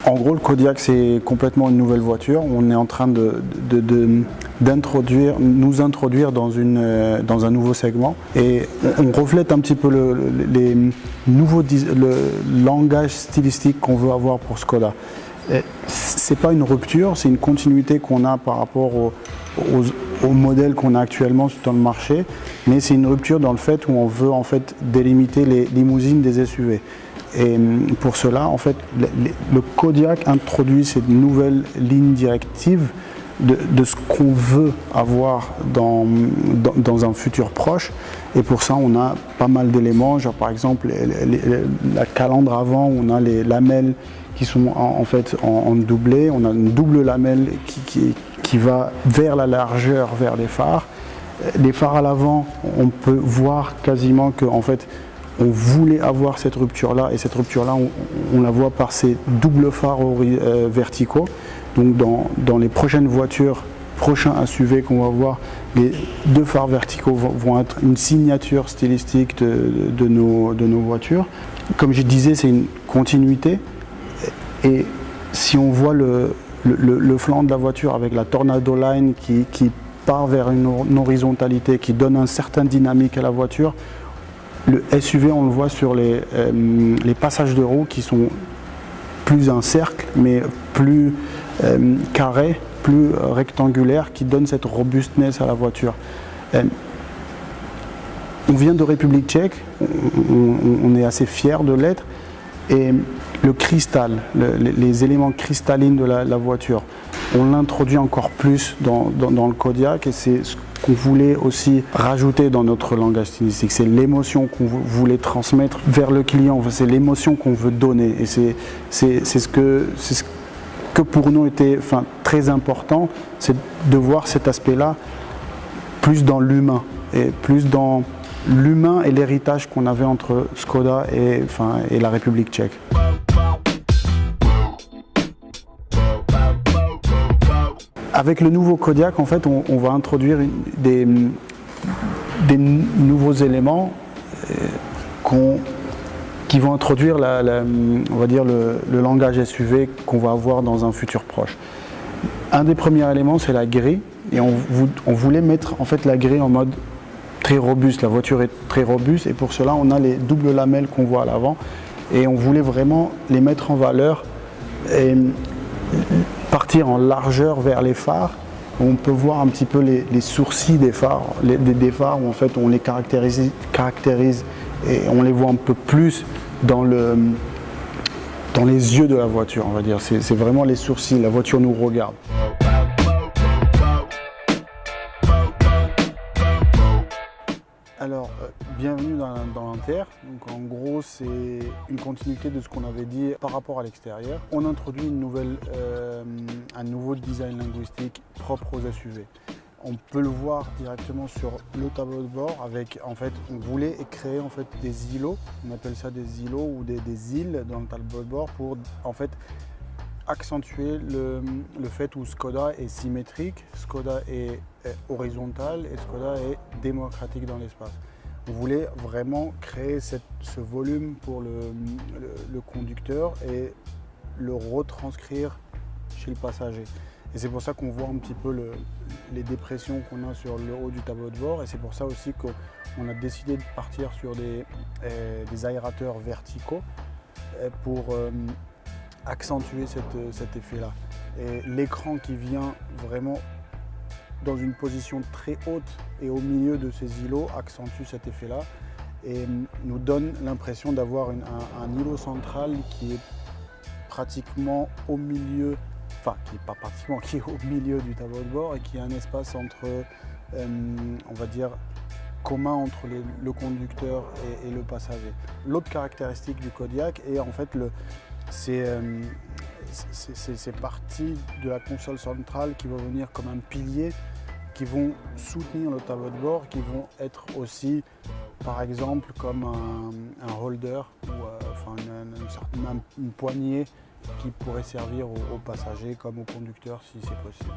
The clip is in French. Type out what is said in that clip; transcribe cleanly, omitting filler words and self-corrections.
En gros, le Kodiaq, c'est complètement une nouvelle voiture. On est en train nous introduire dans un nouveau segment. Et on reflète un petit peu le langage stylistique qu'on veut avoir pour Škoda. Ce n'est pas une rupture, c'est une continuité qu'on a par rapport au modèle qu'on a actuellement dans le marché. Mais c'est une rupture dans le fait où on veut en fait délimiter les limousines des SUV. Et pour cela, en fait, le Kodiaq introduit cette nouvelle ligne directive de ce qu'on veut avoir dans un futur proche. Et pour ça, on a pas mal d'éléments, genre par exemple la calandre avant, on a les lamelles qui sont en fait en doublé, on a une double lamelle qui va vers la largeur, vers les phares. Les phares à l'avant, on peut voir quasiment que en fait, on voulait avoir cette rupture-là, et cette rupture-là, on la voit par ces doubles phares verticaux. Donc dans les prochaines voitures, prochains SUV qu'on va voir, les deux phares verticaux vont être une signature stylistique de nos voitures. Comme je disais, c'est une continuité. Et si on voit le flanc de la voiture avec la Tornado Line qui part vers une horizontalité, qui donne un certain dynamique à la voiture, le SUV, on le voit sur les passages de roues qui sont plus un cercle, mais plus carré, plus rectangulaire, qui donne cette robustness à la voiture. On vient de République tchèque, on est assez fiers de l'être, et le cristal, les éléments cristallines de la voiture, on l'introduit encore plus dans le Kodiaq, et c'est ce qu'on voulait aussi rajouter dans notre langage stylistique. C'est l'émotion qu'on voulait transmettre vers le client, c'est l'émotion qu'on veut donner, et c'est ce que pour nous était très important, c'est de voir cet aspect-là plus dans l'humain, et plus dans l'humain et l'héritage qu'on avait entre Škoda et la République tchèque. Avec le nouveau Kodiaq, en fait, on va introduire des nouveaux éléments qui vont introduire on va dire le langage SUV qu'on va avoir dans un futur proche. Un des premiers éléments, c'est la grille, et on voulait mettre en fait la grille en mode très robuste. La voiture est très robuste, et pour cela, on a les doubles lamelles qu'on voit à l'avant, et on voulait vraiment les mettre en valeur et partir en largeur vers les phares. On peut voir un petit peu les sourcils des phares, des phares où en fait on les caractérise et on les voit un peu plus dans les yeux de la voiture, on va dire. C'est vraiment les sourcils, la voiture nous regarde. Alors, bienvenue dans l'Inter. Donc en gros, c'est une continuité de ce qu'on avait dit par rapport à l'extérieur. On introduit un nouveau design linguistique propre aux SUV. On peut le voir directement sur le tableau de bord avec, en fait, on voulait créer en fait des îlots, on appelle ça des îlots ou des îles dans le tableau de bord pour en fait accentuer le fait où Škoda est symétrique, Škoda est horizontale et Škoda est démocratique dans l'espace. On voulait vraiment créer ce volume pour le conducteur et le retranscrire chez le passager. Et c'est pour ça qu'on voit un petit peu les dépressions qu'on a sur le haut du tableau de bord, et c'est pour ça aussi qu'on a décidé de partir sur des aérateurs verticaux pour accentuer cet effet-là. Et l'écran qui vient vraiment dans une position très haute et au milieu de ces îlots accentue cet effet-là et nous donne l'impression d'avoir un îlot central qui est pratiquement au milieu, qui est au milieu du tableau de bord et qui a un espace entre, on va dire, commun entre le conducteur et le passager. L'autre caractéristique du Kodiaq est en fait c'est parties de la console centrale qui vont venir comme un pilier, qui vont soutenir le tableau de bord, qui vont être aussi, par exemple, comme un holder ou une poignée qui pourrait servir aux passagers comme aux conducteurs si c'est possible.